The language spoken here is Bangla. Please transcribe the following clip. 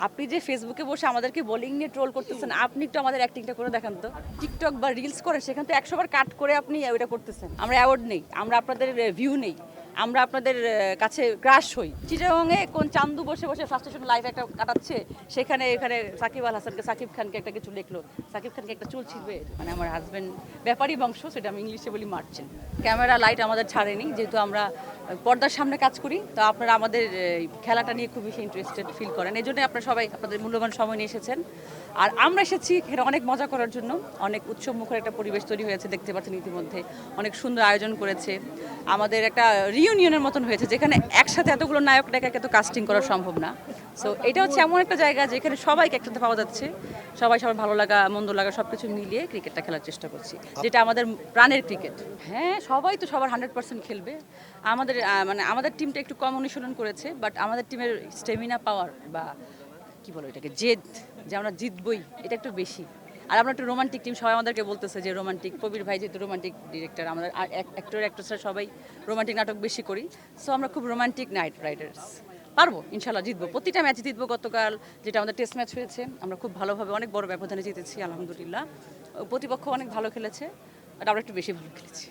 আপনি যে ফেসবুকে বসে আমাদেরকে বোলিং নিয়ে ট্রোল করতেছেন, আপনি একটু আমাদের অ্যাক্টিংটা করে দেখান তো। টিকটক বা রিলস করেন, সেখান থেকে 100 বার কাট করে আপনি ওইটা করতেছেন। আমরা অ্যাওয়ার্ড নেই, আমরা আপনাদের ভিউ নেই, আমরা আপনাদের কাছে ক্রাশ হই। চিটাগংয়ে কোন চান্দু বসে বসে ফার্স্টেশন লাইফ একটা কাটাচ্ছে, সেখানে এখানে সাকিব আল হাসানকে, সাকিব খানকে একটা কিছু লিখলো, সাকিব খানকে একটা চুল ছিঁড়বে। মানে আমার হাজব্যান্ড ব্যাপারী বংশ, সেটা আমি ইংলিশে বলি মার্চেন্ট। ক্যামেরা লাইট আমাদের ছাড়েনি, যেহেতু আমরা পর্দার সামনে কাজ করি, তো আপনারা আমাদের খেলাটা নিয়ে খুব বেশি ইন্টারেস্টেড ফিল করেন। এই জন্য আপনারা সবাই আপনাদের মূল্যবান সময় নিয়ে এসেছেন। আর আমরা এসেছি এখানে অনেক মজা করার জন্য। অনেক উৎসব মুখর একটা পরিবেশ তৈরি হয়েছে, দেখতে পাচ্ছেন ইতিমধ্যে। অনেক সুন্দর আয়োজন করেছে, আমাদের একটা রিইউনিয়নের মতন হয়েছে, যেখানে একসাথে এতগুলো নায়ক নায়িকাকে তো কাস্টিং করা সম্ভব না। সো এটা হচ্ছে এমন একটা জায়গা যেখানে সবাইকে একসাথে পাওয়া যাচ্ছে, সবাই সবার ভালো লাগা মন্দ লাগা সব কিছু মিলিয়ে ক্রিকেটটা খেলার চেষ্টা করছি, যেটা আমাদের প্রাণের ক্রিকেট। হ্যাঁ, সবাই তো সবার 100% খেলবে। আমাদের মানে আমাদের টিমটা একটু কম অনুশীলন করেছে, বাট আমাদের টিমের স্টেমিনা পাওয়ার বা কি বলো এটাকে, জেদ, যে আমরা জিতবই, এটা একটু বেশি। আর আমরা একটু রোমান্টিক টিম, সবাই আমাদেরকে বলতেছে যে রোমান্টিক। কবির ভাই যেহেতু রোমান্টিক ডিরেক্টর, আমাদের অ্যাক্টর অ্যাক্ট্রেসরা সবাই রোমান্টিক নাটক বেশি করি। সো আমরা খুব রোমান্টিক নাইট রাইডার্স। পারবো, ইনশাল্লাহ জিতবো, প্রতিটা ম্যাচ জিতবো। গতকাল যেটা আমাদের টেস্ট ম্যাচ হয়েছে, আমরা খুব ভালোভাবে অনেক বড় ব্যবধানে জিতেছি আলহামদুলিল্লাহ। প্রতিপক্ষ অনেক ভালো খেলেছে, বাট আমরা একটু বেশি ভালো খেলেছি।